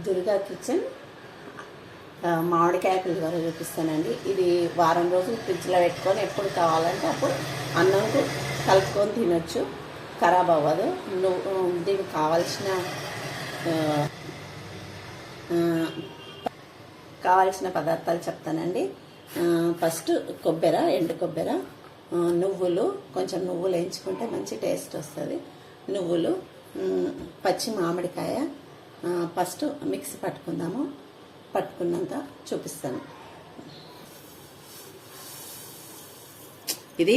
Durga kitchen మామిడికాయ పులిహోర చూపిస్తానండి. ఇది వారం రోజులు ఫ్రిడ్జ్లో పెట్టుకొని ఎప్పుడు కావాలంటే అప్పుడు అన్నంకు కలుపుకొని తినొచ్చు, ఖరాబ్ అవ్వదు. దీనికి కావాల్సిన పదార్థాలు చెప్తానండి. ఫస్ట్ కొబ్బరి, ఎండు కొబ్బరి, నువ్వులు, కొంచెం నువ్వులు వేయించుకుంటే మంచి టేస్ట్ వస్తుంది. నువ్వులు, పచ్చి మామిడికాయ. ఫస్ట్ మిక్సీ పట్టుకుందాము, పట్టుకున్నాక చూపిస్తాను. ఇది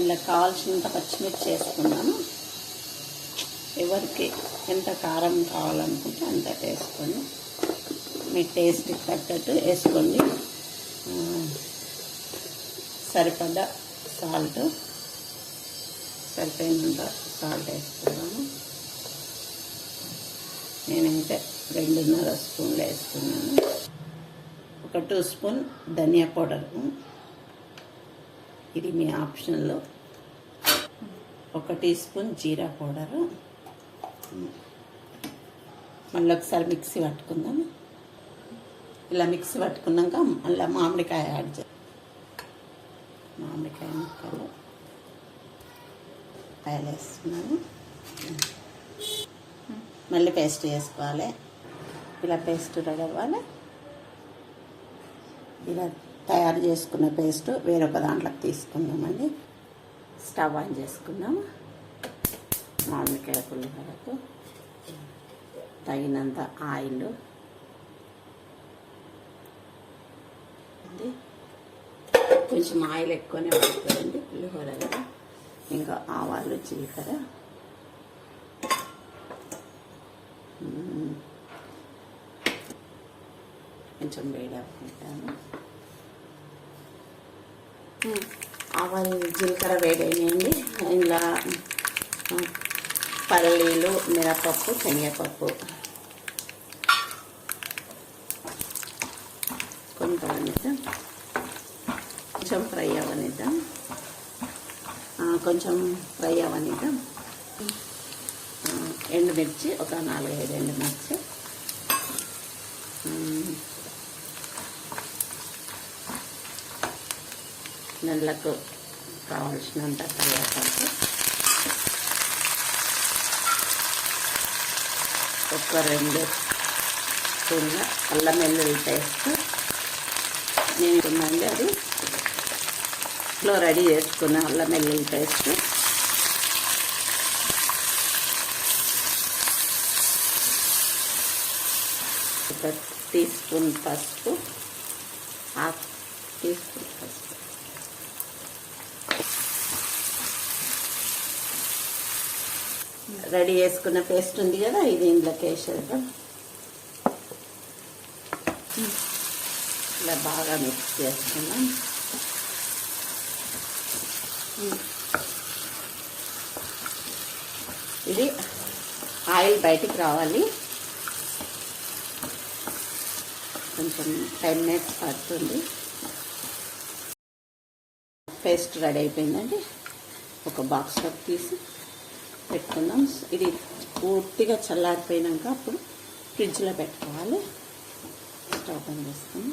ఇలా కావాల్సినంత పచ్చిమిర్చి వేసుకున్నాను. ఎవరికి ఎంత కారం కావాలనుకుంటే అంత వేసుకొని మీ టేస్ట్కి తగ్గట్టు వేసుకోండి. సరిపడా సాల్ట్, సరిపోయినంత సాల్ట్ వేసుకున్నాను. నేనైతే 2.5 స్పూన్లు వేసుకున్నాను. ఒక 2 స్పూన్ ధనియా పౌడర్, ఇది మీ ఆప్షన్లో. 1 టీ స్పూన్ జీరా పౌడరు. మళ్ళీ ఒకసారి మిక్సీ పట్టుకుందాం. ఇలా మిక్సీ పట్టుకున్నాక మళ్ళీ మామిడికాయ యాడ్ చేయాలి. మామిడికాయ ముక్కలు కాయలు వేస్తున్నాను. మళ్ళీ పేస్ట్ చేసుకోవాలి. ఇలా పేస్ట్ రెడీ అవ్వాలి. ఇలా తయారు చేసుకున్న పేస్ట్ వేరొక దాంట్లోకి తీసుకుందామండి. స్టవ్ ఆన్ చేసుకుందాం. మామిడికాయ పులిహోరకు తగినంత ఆయిల్, కొంచెం ఆయిల్ ఎక్కువనే పడుతుందండి పులిహోర కదా. ఇంకా ఆవాలు, జీలకర్ర, కొంచెం వేడవుకుంటాను. ఆవాలు, జీలకర్ర వేడైనాయండి. ఇలా పల్లీలు, మినపప్పు, శనగపప్పు కొంచెం ఫ్రై అవనిద్దాం. కొంచెం ఫ్రై అవనిద్దాం. ఎండుమిర్చి, ఒక 4-5 ఎండుమిర్చి, నెలకు కావాల్సినంత కరివేపాకు, ఒక 2 స్పూన్ల అల్లం వెల్లుల్లి పేస్ట్. నేను ఇవ్వండి, అది ఇంట్లో రెడీ చేసుకున్న అల్లం వెల్లుల్లి పేస్ట్. ఒక 1 టీ స్పూన్ పసుపు, 1/2 టీ స్పూన్ పసుపు. రెడీ చేసుకున్న పేస్ట్ ఉంది కదా, ఇది ఇంట్లోకి వేసేద్దాం. ఇలా బాగా మిక్స్ చేసుకున్నాం. ఇది ఆయిల్ బయటికి రావాలి. కొంచెం 10 మినిట్స్ పడుతుంది. పేస్ట్ రెడీ అయిపోయిందండి. ఒక బాక్స్లో తీసి పెట్టుకుందాం. ఇది పూర్తిగా చల్లారిపోయినాక అప్పుడు ఫ్రిడ్జ్లో పెట్టుకోవాలి. స్టవ్ ఆన్ చేసుకుని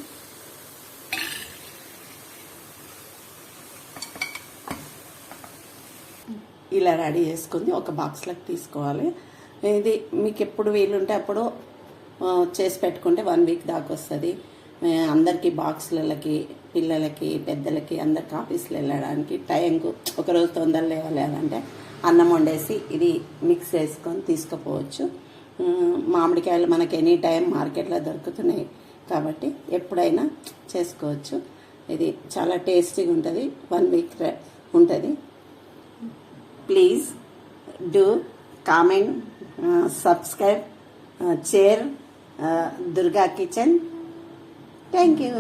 ఇలా రెడీ చేసుకుంది ఒక బాక్స్లోకి తీసుకోవాలి. ఇది మీకు ఎప్పుడు వీలుంటే అప్పుడు చేసి పెట్టుకుంటే 1 వీక్ దాకా వస్తుంది. అందరికీ బాక్సులకి, పిల్లలకి, పెద్దలకి, అందరికి ఆఫీస్లో వెళ్ళడానికి టైంకు ఒకరోజు తొందర లేవాలంటే అన్నం వండేసి ఇది మిక్స్ చేసుకొని తీసుకుపోవచ్చు. మామిడికాయలు మనకి ఎనీ టైం మార్కెట్లో దొరుకుతున్నాయి కాబట్టి ఎప్పుడైనా చేసుకోవచ్చు. ఇది చాలా టేస్టీగా ఉంటుంది. 1 వీక్ ఉంటుంది. Please do comment, subscribe, share Durga kitchen. Thank you.